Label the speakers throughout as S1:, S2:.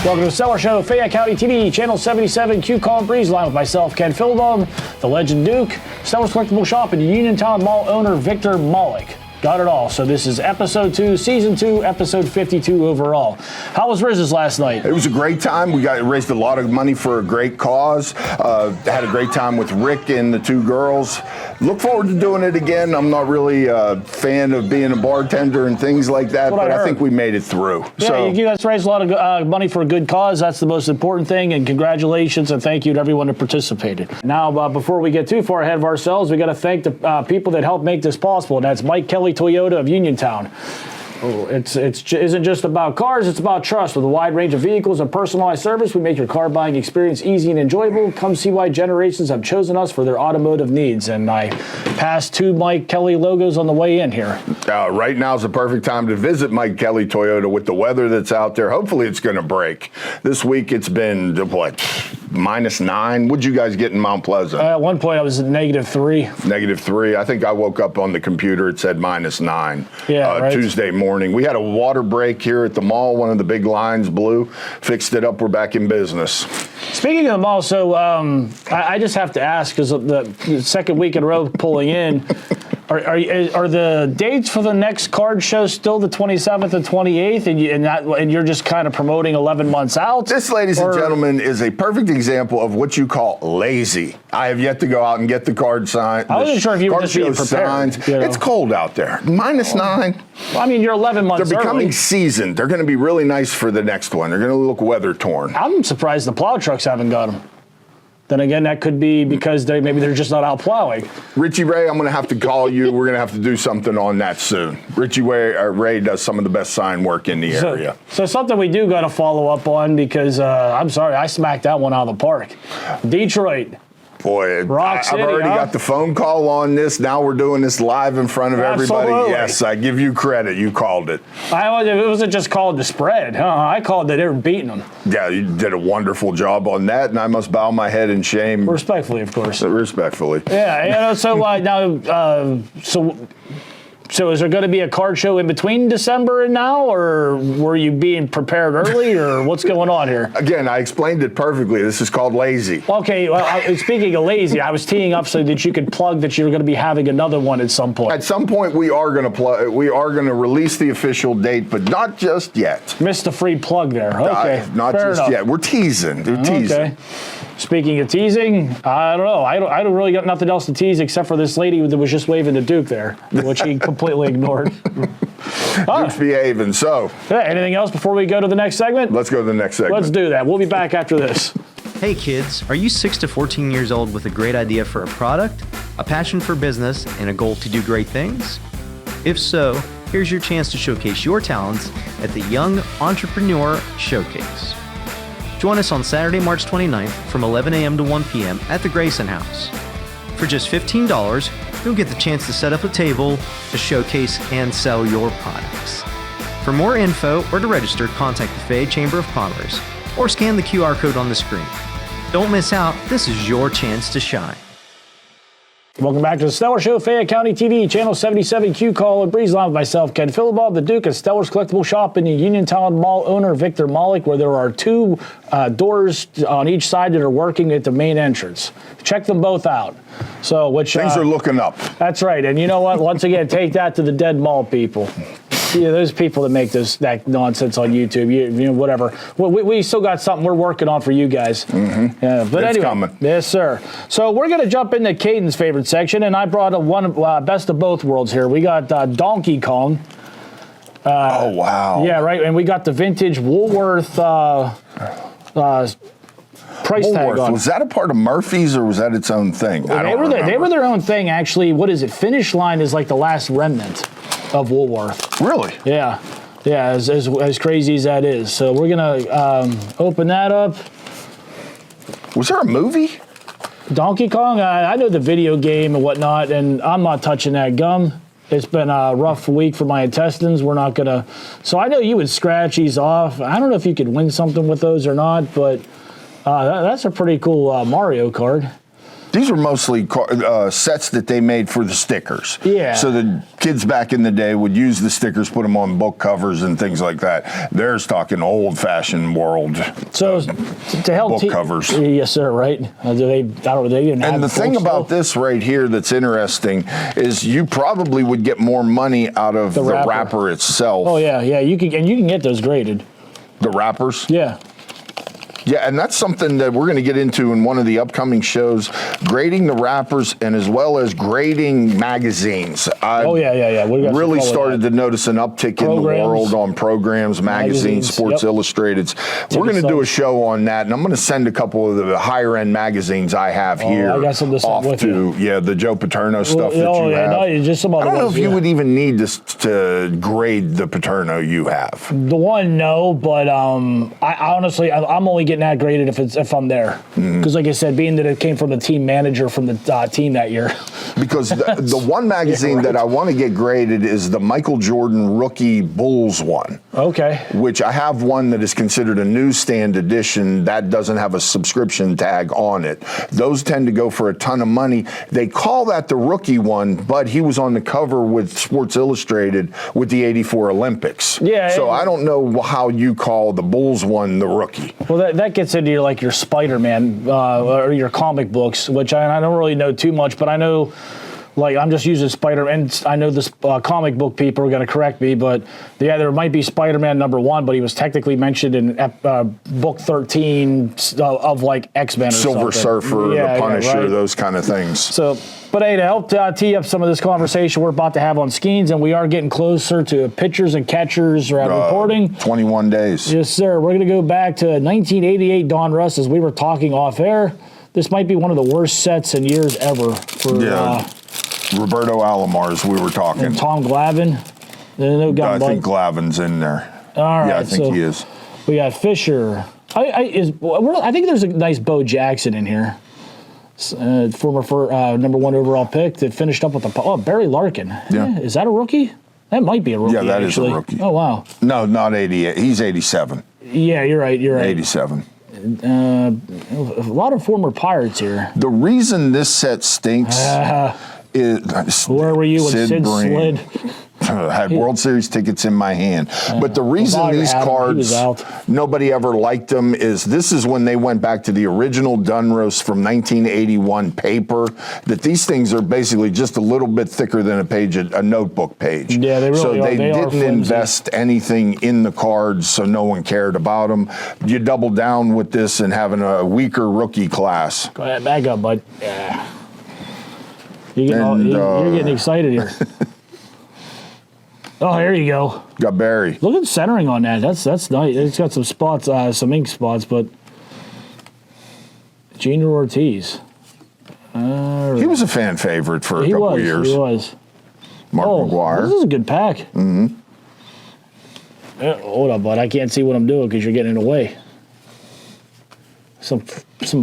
S1: Welcome to the Stellar Show, Fayette County TV, Channel 77, Q Call and Breeze Line with myself, Ken Philbaum, the Legend Duke, Stellar's Collectible Shop, and Uniontown Mall owner Victor Malik. Got it all. So this is episode 2, season 2, episode 52 overall. How was Riz's last night?
S2: It was a great time. We raised a lot of money for a great cause. Had a great time with Rick and the two girls. Look forward to doing it again. I'm not really a fan of being a bartender and things like that, but I think we made it through.
S1: Yeah, so, you guys raised a lot of money for a good cause. That's the most important thing, and congratulations and thank you to everyone that participated. Now, before we get too far ahead of ourselves, we got to thank the people that helped make this possible, and that's Mike Kelly Toyota of Uniontown. It isn't just about cars, it's about trust. With a wide range of vehicles and personalized service, we make your car buying experience easy and enjoyable. Come see why generations have chosen us for their automotive needs. And I passed 2 Mike Kelly logos on the way in here.
S2: Right now is the perfect time to visit Mike Kelly Toyota with the weather that's out there. Hopefully it's going to break. This week it's been, what, -9? What'd you guys get in Mount Pleasant?
S1: At one point I was at -3.
S2: -3. I think I woke up on the computer, it said -9.
S1: Yeah, right.
S2: Tuesday morning. We had a water break here at the mall. One of the big lines blew. Fixed it up. We're back in business.
S1: Speaking of the mall, so I just have to ask, because the second week in a row pulling in, are the dates for the next card show still the 27th and 28th, and you're just kind of promoting 11 months out?
S2: This, ladies and gentlemen, is a perfect example of what you call lazy. I have yet to go out and get the card signed.
S1: I wasn't sure if you were just being prepared.
S2: You know? It's cold out there. -9.
S1: Well, I mean, you're 11 months
S2: They're becoming
S1: early.
S2: seasoned. They're going to be really nice for the next one. They're going to look weather torn.
S1: I'm surprised the plow trucks haven't got them. Then again, that could be because maybe they're just not out plowing.
S2: Richie Ray, I'm going to have to call you. We're going to have to do something on that soon. Richie Ray does some of the best sign work in the area.
S1: So something we do got to follow up on, because I'm sorry, I smacked that one out of the park. Detroit.
S2: Boy,
S1: Rock City,
S2: I've already got the phone call on this. Now we're doing this live in front of everybody. Yes, I give you credit. You called it.
S1: It wasn't just called the spread. I called that they were beating them.
S2: Yeah, you did a wonderful job on that, and I must bow my head in shame.
S1: Respectfully, of course.
S2: Respectfully.
S1: Yeah, so now, so is there going to be a card show in between December and now, or were you being prepared early, or what's going on here?
S2: Again, I explained it perfectly. This is called lazy.
S1: Okay, well, speaking of lazy, I was teeing up so that you could plug that you're going to be having another one at some point.
S2: At some point, we are going to release the official date, but not just yet.
S1: Missed the free plug there. Okay,
S2: not just yet. We're teasing. They're teasing. Okay.
S1: Speaking of teasing, I don't know. I don't really got nothing else to tease except for this lady that was just waving to Duke there, which he completely ignored.
S2: Duke's behaving. So,
S1: anything else before we go to the next segment?
S2: Let's go to the next segment.
S1: Let's do that. We'll be back after this.
S3: Hey kids, are you 6 to 14 years old with a great idea for a product, a passion for business, and a goal to do great things? If so, here's your chance to showcase your talents at the Young Entrepreneur Showcase. Join us on Saturday, March 29th from 11 a.m. to 1 p.m. at the Grayson House. For just $15, you'll get the chance to set up a table to showcase and sell your products. For more info or to register, contact the Fayette Chamber of Commerce or scan the QR code on the screen. Don't miss out. This is your chance to shine.
S1: Welcome back to the Stellar Show, Fayette County TV, Channel 77, Q Call and Breeze Line with myself, Ken Philbaum, the Duke, at Stellar's Collectible Shop, and the Uniontown Mall owner, Victor Malik, where there are 2 doors on each side that are working at the main entrance. Check them both out. So,
S2: things are looking up.
S1: That's right. And you know what? Once again, take that to the dead mall people. Yeah, those people that make that nonsense on YouTube, you know, whatever. We still got something we're working on for you guys.
S2: Mm-hmm.
S1: Yeah, but
S2: it's
S1: anyway,
S2: coming.
S1: Yes, sir. So we're going to jump into Caden's favorite section, and I brought one best of both worlds here. We got Donkey Kong.
S2: Oh, wow.
S1: Yeah, right. And we got the vintage Woolworth price tag on.
S2: Was that a part of Murphy's, or was that its own thing?
S1: They were their own thing, actually. What is it? Finish Line is like the last remnant of Woolworth.
S2: Really?
S1: Yeah. Yeah, as crazy as that is. So we're going to open that up.
S2: Was there a movie?
S1: Donkey Kong? I know the video game and whatnot, and I'm not touching that gum. It's been a rough week for my intestines. We're not going to... So I know you would scratch these off. I don't know if you could win something with those or not, but that's a pretty cool Mario card.
S2: These are mostly sets that they made for the stickers.
S1: Yeah.
S2: So the kids back in the day would use the stickers, put them on book covers and things like that. They're talking old-fashioned world.
S1: So to help
S2: book covers.
S1: Yes, sir. Right? They didn't have
S2: And the thing about this right here that's interesting is you probably would get more money out of the wrapper itself.
S1: Oh yeah, you can get those graded.
S2: The wrappers?
S1: Yeah.
S2: Yeah, and that's something that we're going to get into in one of the upcoming shows, grading the wrappers and as well as grading magazines.
S1: Yeah. We
S2: really started to notice an uptick in the world on programs, magazines, Sports Illustrateds. We're going to do a show on that, and I'm going to send a couple of the higher-end magazines I have here
S1: I got some
S2: off to the Joe Paterno stuff that you have.
S1: No, just some other
S2: I don't know
S1: ones,
S2: if you would even need to grade the Paterno you have.
S1: The one, no, but I honestly, I'm only getting that graded if I'm there, because like I said, being that it came from the team manager from the team that year.
S2: Because the one magazine that I want to get graded is the Michael Jordan Rookie Bulls one.
S1: Okay.
S2: Which I have one that is considered a newsstand edition that doesn't have a subscription tag on it. Those tend to go for a ton of money. They call that the rookie one, but he was on the cover with Sports Illustrated with the '84 Olympics.
S1: Yeah.
S2: So I don't know how you call the Bulls one the rookie.
S1: Well, that gets into your Spider-Man or your comic books, which I don't really know too much, but I know, I'm just using Spider-Man. I know this comic book people are going to correct me, but there might be Spider-Man #1, but he was technically mentioned in book 13 of X-Men or
S2: Silver
S1: something.
S2: Surfer, the Punisher, those kind of things.
S1: So, but hey, to help tee up some of this conversation we're about to have on Skenes, and we are getting closer to pitchers and catchers reporting.
S2: 21 days.
S1: Yes, sir. We're going to go back to 1988 Don Russ, as we were talking off air. This might be one of the worst sets in years ever for
S2: Roberto Alomar, we were talking.
S1: and Tom Glavine.
S2: I think Glavine's in there.
S1: All right.
S2: Yeah, I think he is.
S1: We got Fisher. I think there's a nice Bo Jackson in here. Former #1 overall pick that finished up with Barry Larkin.
S2: Yeah.
S1: Is that a rookie? That might be a rookie.
S2: Yeah, that
S1: actually.
S2: is a rookie.
S1: Oh, wow.
S2: No, not 88. He's 87.
S1: Yeah, you're right.
S2: 87.
S1: A lot of former Pirates here.
S2: The reason this set stinks is
S1: where were you when Sid slid?
S2: Had World Series tickets in my hand. But the reason these cards, nobody ever liked them, is this is when they went back to the original Dunros from 1981 paper, that these things are basically just a little bit thicker than a notebook page.
S1: Yeah, they really
S2: so
S1: are.
S2: they didn't
S1: flimsy.
S2: invest anything in the cards, so no one cared about them. You double down with this and having a weaker rookie class.
S1: Go ahead, back up, bud. Yeah. You're getting excited here. Oh, there you go.
S2: Got Barry.
S1: Look at the centering on that. That's nice. It's got some spots, some ink spots, but Junior Ortiz.
S2: He was a fan favorite for a couple of years.
S1: He was.
S2: Mark McGwire.
S1: This is a good pack. Mm-hmm. Hold up, bud. I can't see what I'm doing because you're getting in the way. Some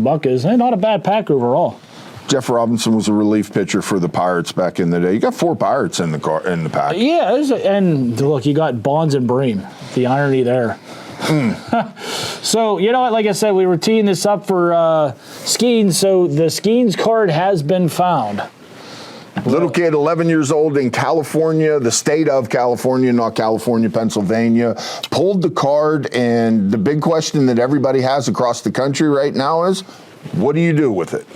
S1: buckets. Not a bad pack overall.
S2: Jeff Robinson was a relief pitcher for the Pirates back in the day. You got 4 Pirates in the pack.
S1: Yeah, and look, you got Bonds and Bream. The irony there. So, you know what? Like I said, we were teeing this up for Skenes. So the Skenes card has been found.
S2: Little kid, 11 years old in California, the state of California, not California, Pennsylvania, pulled the card. And the big question that everybody has across the country right now is, what do you do with it?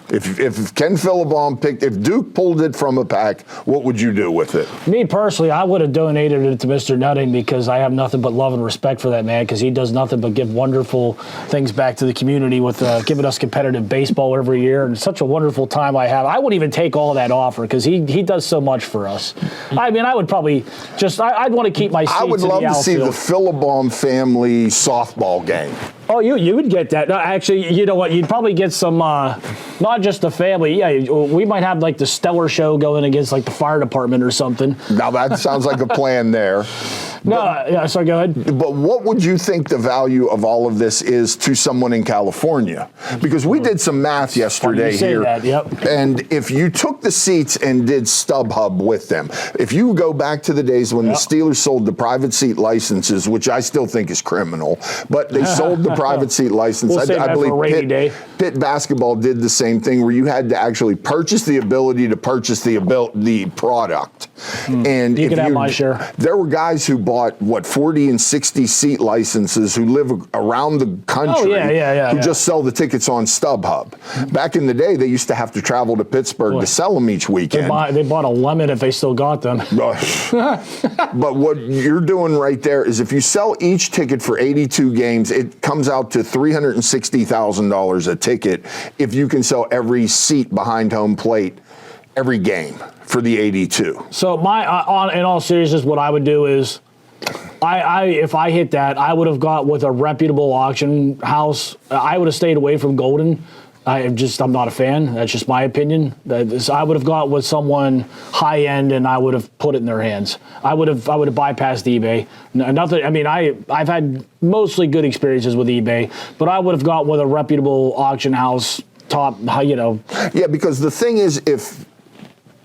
S2: If Ken Philibom if Duke pulled it from a pack, what would you do with it?
S1: Me personally, I would have donated it to Mr. Nutting because I have nothing but love and respect for that man because he does nothing but give wonderful things back to the community with giving us competitive baseball every year, and such a wonderful time I have. I wouldn't even take all that offer because he does so much for us. I mean, I would probably I'd want to keep my seats
S2: I would love
S1: in the
S2: to see the
S1: outfield.
S2: Philibom family softball game.
S1: Oh, you would get that. No, actually, you know what? You'd probably get some, not just the family. Yeah, we might have the Stellar Show going against the fire department or something.
S2: Now that sounds like a plan there.
S1: Yeah, so go ahead.
S2: But what would you think the value of all of this is to someone in California? Because we did some math yesterday
S1: you say
S2: here.
S1: that, yep.
S2: And if you took the seats and did StubHub with them, if you go back to the days when the Steelers sold the private seat licenses, which I still think is criminal, but they sold the private seat license.
S1: We'll save
S2: I
S1: that
S2: believe
S1: for a rainy day.
S2: Pitt basketball did the same thing where you had to actually purchase the ability to purchase the product. And
S1: You can have my share.
S2: There were guys who bought, 40 and 60 seat licenses who live around the country who just sell the tickets on StubHub. Back in the day, they used to have to travel to Pittsburgh to sell them each weekend.
S1: They bought a lemon if they still got them.
S2: But what you're doing right there is if you sell each ticket for 82 games, it comes out to $360,000 a ticket if you can sell every seat behind home plate every game for the 82.
S1: So in all seriousness, what I would do is, if I hit that, I would have got with a reputable auction house. I would have stayed away from Golden. I'm not a fan. That's just my opinion. I would have got with someone high end, and I would have put it in their hands. I would have bypassed eBay. Nothing. I mean, I've had mostly good experiences with eBay, but I would have got with a reputable auction house. Top.
S2: Yeah, because the thing is, if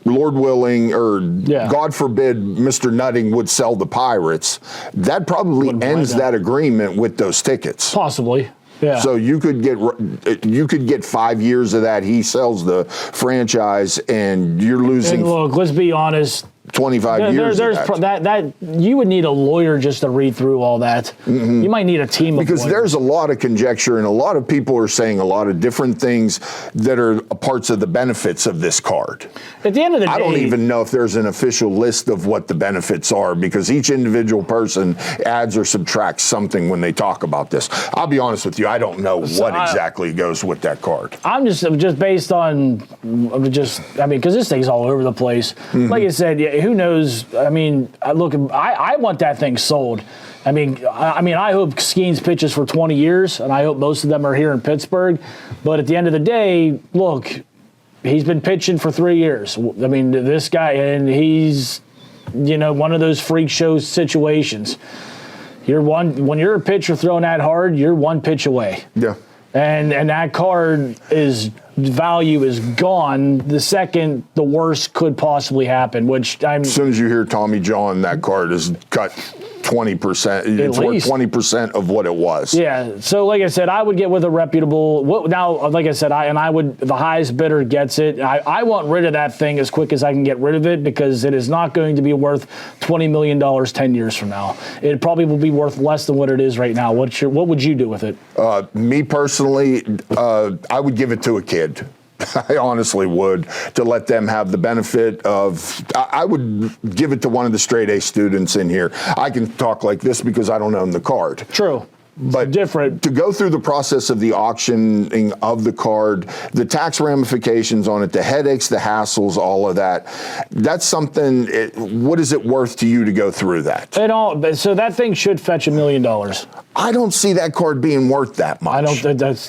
S2: Lord willing, or God forbid, Mr. Nutting would sell the Pirates, that probably ends that agreement with those tickets.
S1: Possibly. Yeah.
S2: So you could get 5 years of that. He sells the franchise, and you're losing.
S1: And look, let's be honest.
S2: 25 years.
S1: There's that you would need a lawyer just to read through all that. You might need a team of
S2: because
S1: lawyers.
S2: There's a lot of conjecture, and a lot of people are saying a lot of different things that are parts of the benefits of this card.
S1: At the end of the day,
S2: I don't even know if there's an official list of what the benefits are, because each individual person adds or subtracts something when they talk about this. I'll be honest with you, I don't know what exactly goes with that card.
S1: I'm just based on because this thing's all over the place. Like I said, who knows? I mean, look, I want that thing sold. I mean, I hope Skenes pitches for 20 years, and I hope most of them are here in Pittsburgh. But at the end of the day, look, he's been pitching for 3 years. I mean, this guy, and he's, one of those freak show situations. When you're a pitcher throwing that hard, you're one pitch away.
S2: Yeah.
S1: And that card value is gone the second the worst could possibly happen,
S2: as soon as you hear Tommy John, that card is cut 20%. It's worth 20% of what it was.
S1: Yeah. So like I said, I would get with a reputable. Like I said, the highest bidder gets it. I want rid of that thing as quick as I can get rid of it, because it is not going to be worth $20 million 10 years from now. It probably will be worth less than what it is right now. What would you do with it?
S2: Me personally, I would give it to a kid. I honestly would, to let them have the benefit of. I would give it to one of the straight A students in here. I can talk like this because I don't own the card.
S1: True.
S2: But
S1: different. To
S2: go through the process of the auctioning of the card, the tax ramifications on it, the headaches, the hassles, all of that, that's something. What is it worth to you to go through that?
S1: So that thing should fetch $1 million.
S2: I don't see that card being worth that much.
S1: I don't. That's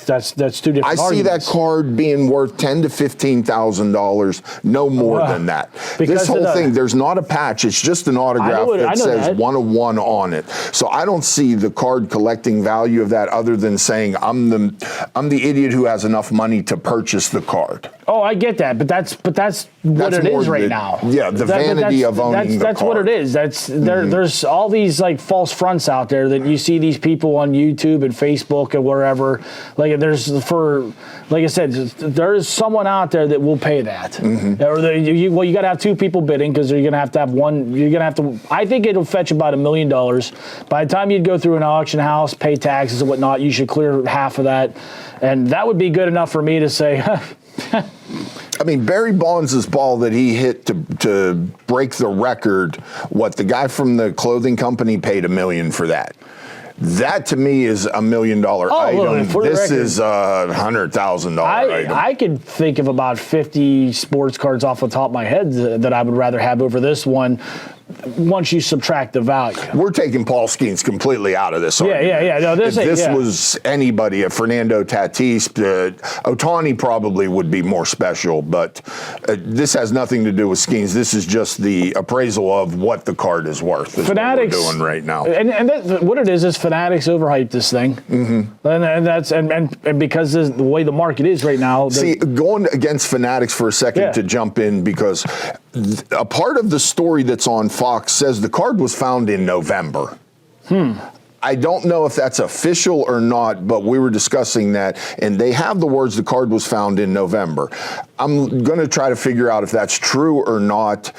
S1: two different.
S2: I see that card being worth $10,000 to $15,000, no more than that. This whole thing, there's not a patch; it's just an autograph that says 101 on it. So I don't see the card collecting value of that, other than saying I'm the idiot who has enough money to purchase the card.
S1: Oh, I get that, but that's what it is right now.
S2: Yeah, the vanity of owning the card.
S1: That's what it is. There's all these like false fronts out there that you see these people on YouTube and Facebook and wherever. Like like I said, there's someone out there that will pay that. Or you got to have two people bidding, because you're gonna have to have one. You're gonna have to. I think it'll fetch about $1 million. By the time you'd go through an auction house, pay taxes and whatnot, you should clear half of that, and that would be good enough for me to say.
S2: I mean, Barry Bonds' ball that he hit to break the record, the guy from the clothing company paid $1 million for that. That to me is $1 million item. This is a $100,000 item.
S1: I could think of about 50 sports cards off the top of my head that I would rather have over this one. once you subtract the value.
S2: We're taking Paul Skenes completely out of this argument.
S1: Yeah. No,
S2: if this was anybody, a Fernando Tatis, Ohtani probably would be more special, but this has nothing to do with Skenes. This is just the appraisal of what the card is worth. Is
S1: Fanatics
S2: what we're doing right now.
S1: And what it is Fanatics overhype this thing. Mm-hmm. And because the way the market is right now.
S2: See, going against Fanatics for a second to jump in, because a part of the story that's on Fox says the card was found in November. I don't know if that's official or not, but we were discussing that, and they have the words the card was found in November. I'm going to try to figure out if that's true or not.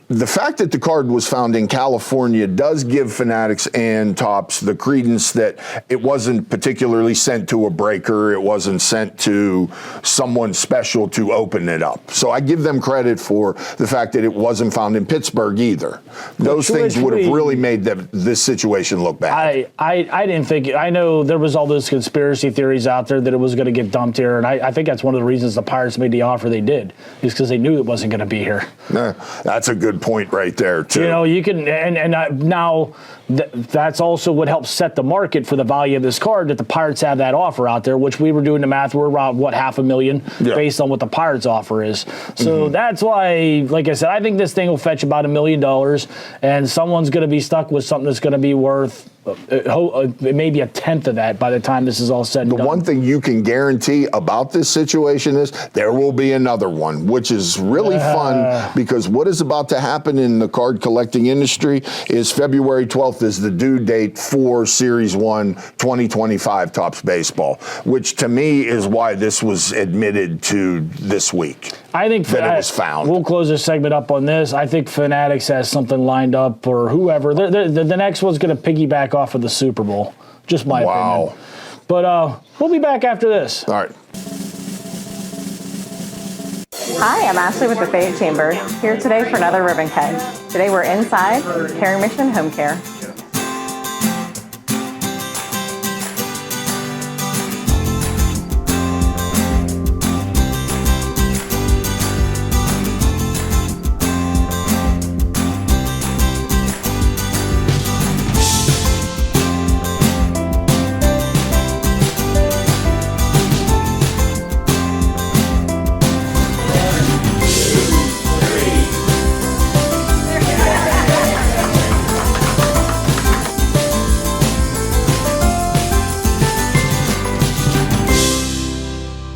S2: The fact that the card was found in California does give Fanatics and Topps the credence that it wasn't particularly sent to a breaker. It wasn't sent to someone special to open it up. So I give them credit for the fact that it wasn't found in Pittsburgh either. Those things would have really made this situation look bad.
S1: I didn't think, I know there was all those conspiracy theories out there that it was going to get dumped here, and I think that's one of the reasons the Pirates made the offer they did, is because they knew it wasn't going to be here.
S2: That's a good point right there too.
S1: You know, you can, now that's also what helps set the market for the value of this card, that the Pirates have that offer out there, which we were doing the math, we're around $500,000 based on what the Pirates offer is. So that's why, like I said, I think this thing will fetch about $1 million, and someone's going to be stuck with something that's going to be worth maybe a tenth of that by the time this is all said and done.
S2: The one thing you can guarantee about this situation is there will be another one, which is really fun, because what is about to happen in the card collecting industry is February 12th is the due date for Series 1 2025 Topps Baseball, which to me is why this was admitted to this week.
S1: I think
S2: that it was found.
S1: We'll close this segment up on this. I think Fanatics has something lined up, or whoever. The next one's going to piggyback off of the Super Bowl. Just my opinion. But we'll be back after this.
S2: All right.
S4: Hi, I'm Ashley with the Fayette Chamber, here today for another ribbon cut. Today we're inside Caring Mission Home Care.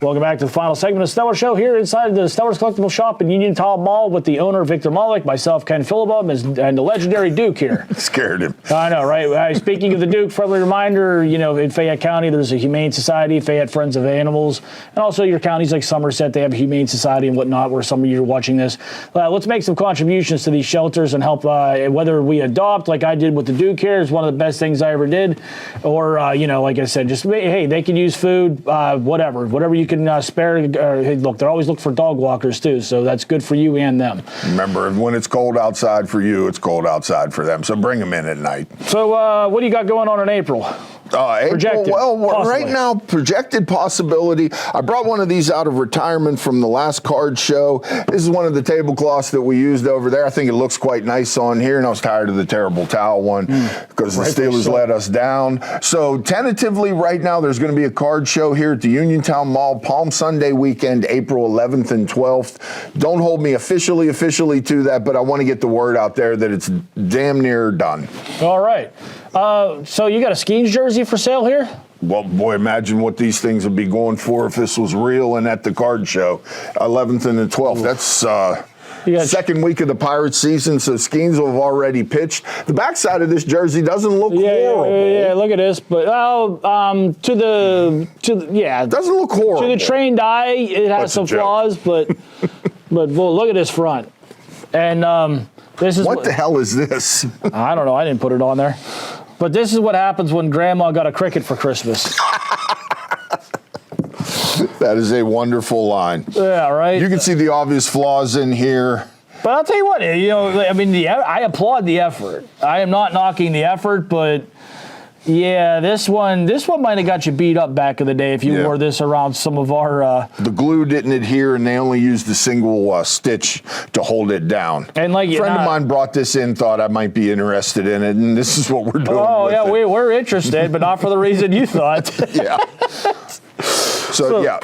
S1: Welcome back to the final segment of Stellar Show here inside the Stellar's Collectible Shop in Uniontown Mall with the owner, Victor Malik, myself, Ken Philibum, and the legendary Duke here.
S2: Scared him.
S1: I know, right? Speaking of the Duke, friendly reminder, you know, in Fayette County, there's a Humane Society, Fayette Friends of Animals, and also your counties like Somerset, they have a Humane Society and whatnot, where some of you are watching this. Let's make some contributions to these shelters and help, whether we adopt, like I did with the Duke here, is one of the best things I ever did, or, you know, like I said, just, hey, they can use food, whatever you can spare. Look, they're always looking for dog walkers too, so that's good for you and them.
S2: Remember, when it's cold outside for you, it's cold outside for them, so bring them in at night.
S1: So what do you got going on in April? Projected,
S2: well,
S1: possibly.
S2: Right now, projected possibility. I brought one of these out of retirement from the last card show. This is one of the tablecloths that we used over there. I think it looks quite nice on here, and I was tired of the terrible towel one because the Steelers let us down. So tentatively right now, there's going to be a card show here at the Uniontown Mall, Palm Sunday weekend, April 11th and 12th. Don't hold me officially to that, but I want to get the word out there that it's damn near done.
S1: All right. So you got a Skenes jersey for sale here?
S2: Well, boy, imagine what these things would be going for if this was real and at the card show. 11th and the 12th. That's second week of the Pirates season, so Skenes will have already pitched. The backside of this jersey doesn't look horrible.
S1: Yeah, look at this. But it
S2: doesn't look horrible.
S1: To the trained eye, it has some flaws, but well, look at this front. And this is
S2: what the hell is this?
S1: I don't know. I didn't put it on there. But this is what happens when Grandma got a cricket for Christmas.
S2: That is a wonderful line.
S1: Yeah, right?
S2: You can see the obvious flaws in here.
S1: But I'll tell you what, I applaud the effort. I am not knocking the effort, but Yeah, this one might have got you beat up back in the day if you wore this around some of our.
S2: The glue didn't adhere, and they only used a single stitch to hold it down.
S1: And like
S2: a friend of mine brought this in, thought I might be interested in it, and this is what we're doing.
S1: Oh yeah,
S2: with it.
S1: we're interested, but not for the reason you thought.
S2: Yeah. So yeah.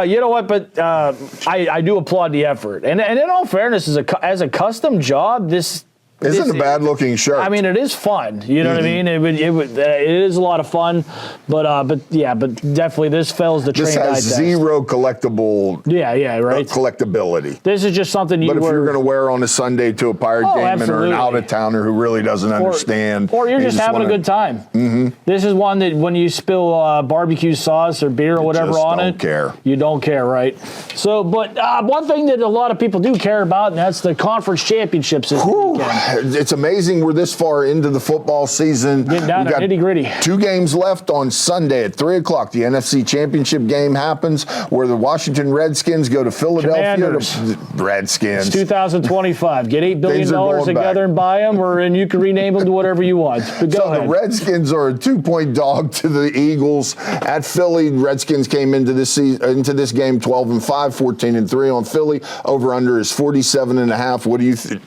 S1: You know what? But I do applaud the effort, and in all fairness, as a custom job, this
S2: isn't a bad looking shirt.
S1: I mean, it is fun. You know what I mean? It is a lot of fun, but definitely this fails the trained eye test.
S2: This has zero collectible.
S1: Yeah, right.
S2: Collectability.
S1: This is just something you.
S2: But if you're going to wear on a Sunday to a Pirate game
S1: absolutely.
S2: or an out of towner who really doesn't understand,
S1: or you're just having a good time. Mm-hmm. This is one that when you spill barbecue sauce or beer or whatever on it, you don't care, right? So, but one thing that a lot of people do care about, and that's the conference championships this weekend.
S2: It's amazing we're this far into the football season.
S1: Getting down to nitty-gritty.
S2: 2 games left on Sunday at 3 o'clock. The NFC Championship game happens where the Washington Redskins go to Philadelphia.
S1: Commanders.
S2: Redskins.
S1: It's 2025 Get $8 billion together and buy them, and you can rename them to whatever you want. But go ahead.
S2: The Redskins are a 2-point dog to the Eagles at Philly. Redskins came into this game 12-5, 14-3 on Philly. Over/under is 47.5. What do you think?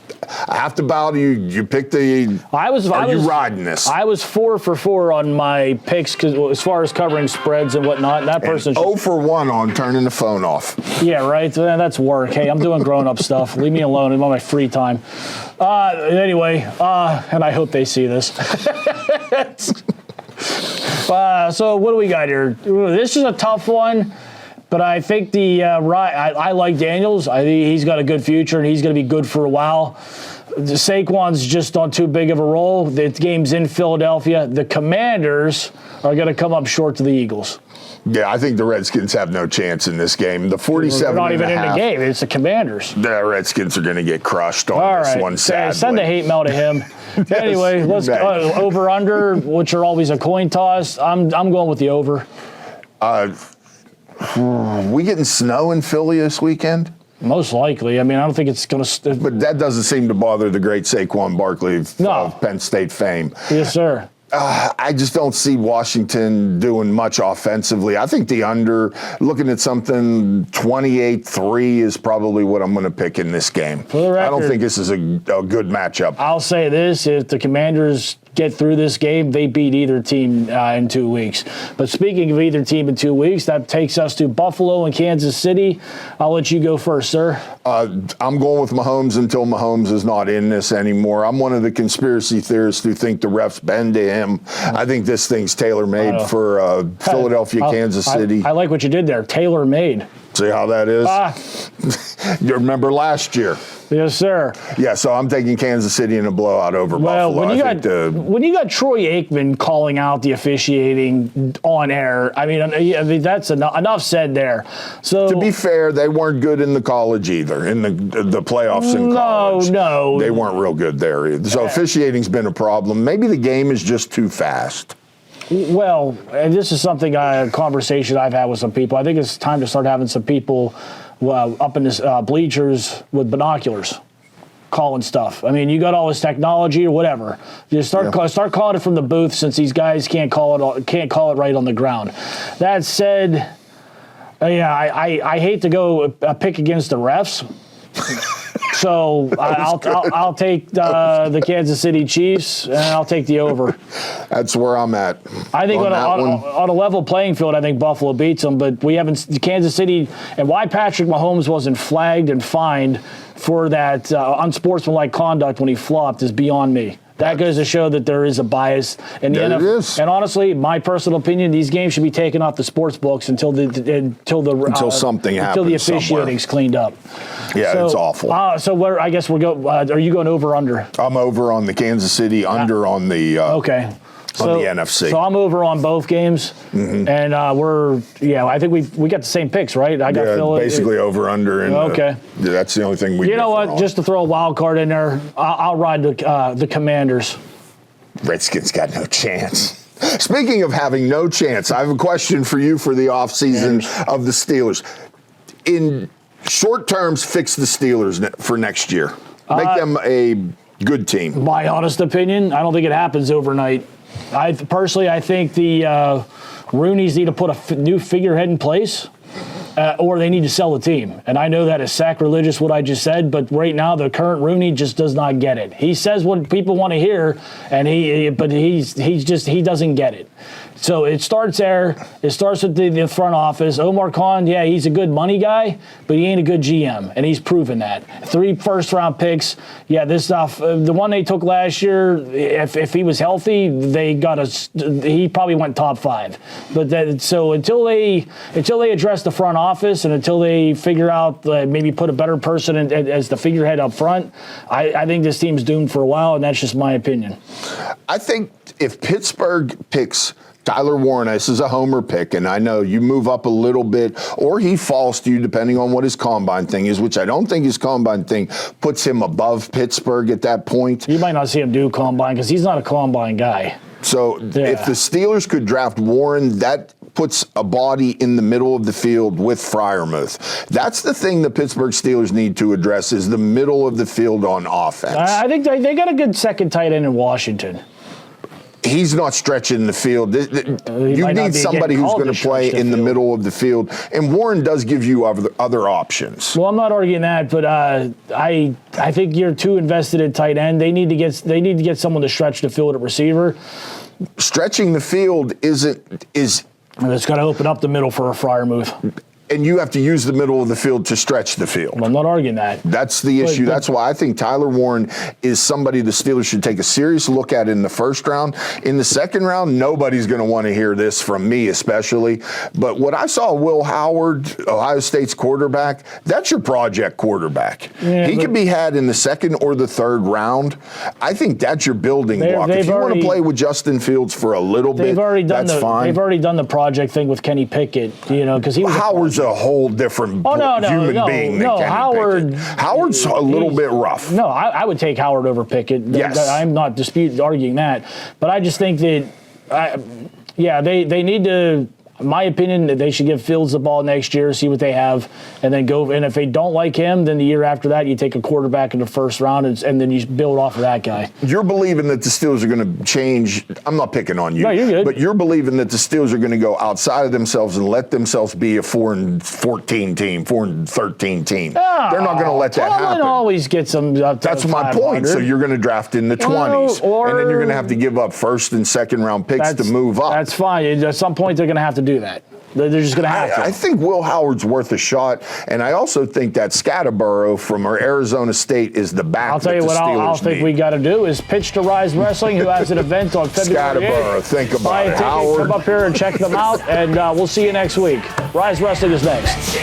S2: I have to bow to you. You picked the. Are you riding this?
S1: I was 4 for 4 on my picks because as far as covering spreads and whatnot. And that person's
S2: 0 for 1 on turning the phone off.
S1: Yeah, right. That's work. Hey, I'm doing grown-up stuff. Leave me alone. I'm on my free time. Anyway, and I hope they see this. So what do we got here? This is a tough one. But I think I like Daniels. I think he's got a good future, and he's going to be good for a while. Saquon's just on too big of a roll. The game's in Philadelphia. The Commanders are going to come up short to the Eagles.
S2: Yeah, I think the Redskins have no chance in this game. The 47
S1: They're not even in the game. It's the Commanders.
S2: The Redskins are going to get crushed on this one, sadly.
S1: Send the hate mail to him. Anyway, let's go over-under, which are always a coin toss. I'm going with the over.
S2: We getting snow in Philly this weekend?
S1: Most likely. I mean, I don't think it's going to.
S2: But that doesn't seem to bother the great Saquon Barkley of Penn State fame.
S1: Yes, sir.
S2: I just don't see Washington doing much offensively. I think the under, looking at something 28-3 is probably what I'm going to pick in this game.
S1: For the record,
S2: I don't think this is a good matchup.
S1: I'll say this, if the Commanders get through this game, they beat either team in 2 weeks. But speaking of either team in 2 weeks, that takes us to Buffalo and Kansas City. I'll let you go first, sir.
S2: I'm going with Mahomes until Mahomes is not in this anymore. I'm one of the conspiracy theorists who think the refs bend to him. I think this thing's tailor-made for Philadelphia, Kansas City.
S1: I like what you did there, tailor-made.
S2: See how that is? You remember last year?
S1: Yes, sir.
S2: Yeah, so I'm taking Kansas City in a blowout over Buffalo.
S1: When you got Troy Aikman calling out the officiating on air, I mean that's enough said there. So
S2: to be fair, they weren't good in the college either, in the playoffs in college.
S1: No.
S2: They weren't real good there either. So officiating's been a problem. Maybe the game is just too fast.
S1: Well, and this is something, a conversation I've had with some people. I think it's time to start having some people up in the bleachers with binoculars calling stuff. I mean, you got all this technology or whatever. You start calling it from the booth since these guys can't call it right on the ground. That said, I hate to go pick against the refs. So I'll take the Kansas City Chiefs, and I'll take the over.
S2: That's where I'm at.
S1: I think on a level playing field, I think Buffalo beats them, but we haven't. Kansas City, and why Patrick Mahomes wasn't flagged and fined for that unsportsmanlike conduct when he flopped is beyond me. That goes to show that there is a bias in the NFL. And honestly, my personal opinion, these games should be taken off the sports books until
S2: something happens.
S1: Until the officiating's cleaned up.
S2: Yeah, it's awful.
S1: So I guess we're go. Are you going over under?
S2: I'm over on the Kansas City, under on the.
S1: Okay.
S2: On the NFC.
S1: So I'm over on both games, and I think we got the same picks, right? I got Philly.
S2: Basically over under, and that's the only thing we.
S1: You know what? Just to throw a wild card in there, I'll ride the Commanders.
S2: Redskins got no chance. Speaking of having no chance, I have a question for you for the offseason of the Steelers. In short terms, fix the Steelers for next year. Make them a good team.
S1: My honest opinion, I don't think it happens overnight. I think the Rooney's need to put a new figurehead in place. Or they need to sell the team. And I know that is sacrilegious what I just said, but right now the current Rooney just does not get it. He says what people want to hear, and he doesn't get it. So it starts there. It starts with the front office. Omar Khan, yeah, he's a good money guy, but he ain't a good GM, and he's proven that. 3 first-round picks. Yeah, this stuff. The one they took last year, if he was healthy, he probably went top 5. But so until they address the front office and until they figure out maybe put a better person as the figurehead up front, I think this team's doomed for a while, and that's just my opinion.
S2: I think if Pittsburgh picks Tyler Warren, this is a homer pick, and I know you move up a little bit, or he falls to you depending on what his combine thing is, which I don't think his combine thing puts him above Pittsburgh at that point.
S1: You might not see him do combine because he's not a combine guy.
S2: So if the Steelers could draft Warren, that puts a body in the middle of the field with Freiermuth. That's the thing the Pittsburgh Steelers need to address is the middle of the field on offense.
S1: I think they got a good second tight end in Washington.
S2: He's not stretching the field. You need somebody who's going to play in the middle of the field, and Warren does give you other options.
S1: Well, I'm not arguing that, but I think you're too invested in tight end. They need to get someone to stretch the field at receiver.
S2: Stretching the field is
S1: And it's got to open up the middle for a Freiermuth.
S2: And you have to use the middle of the field to stretch the field.
S1: Well, I'm not arguing that.
S2: That's the issue. That's why I think Tyler Warren is somebody the Steelers should take a serious look at in the first round. In the second round, nobody's going to want to hear this from me especially. But what I saw Will Howard, Ohio State's quarterback, that's your project quarterback. Yeah, he could be had in the second or the third round. I think that's your building block. If you want to play with Justin Fields for a little bit, that's fine.
S1: They've already done the project thing with Kenny Pickett, because he was
S2: Howard's a whole different human being than Kenny
S1: Howard.
S2: Pickett. Howard's a little bit rough.
S1: No, I would take Howard over Pickett.
S2: Yes.
S1: I'm not arguing that. But I just think that, they need to, in my opinion, they should give Fields the ball next year, see what they have, and then go. And if they don't like him, then the year after that, you take a quarterback in the first round, and then you build off of that guy.
S2: You're believing that the Steelers are going to change. I'm not picking on you.
S1: No, you're good.
S2: But you're believing that the Steelers are going to go outside of themselves and let themselves be a 4-14 team, 4-13 team. They're not going to let that happen.
S1: Always get some.
S2: That's my point. So you're going to draft in the 20s, and then you're going to have to give up first and second round picks to move up.
S1: That's fine. At some point, they're going to have to do that. They're just going to have to.
S2: I think Will Howard's worth a shot, and I also think that Scatterborough from Arizona State is the back.
S1: I'll tell you what I think we got to do is pitch to Rise Wrestling, who has an event on February 8th.
S2: Scatterborough, think about it, Howard.
S1: Come up here and check them out, and we'll see you next week. Rise Wrestling is next.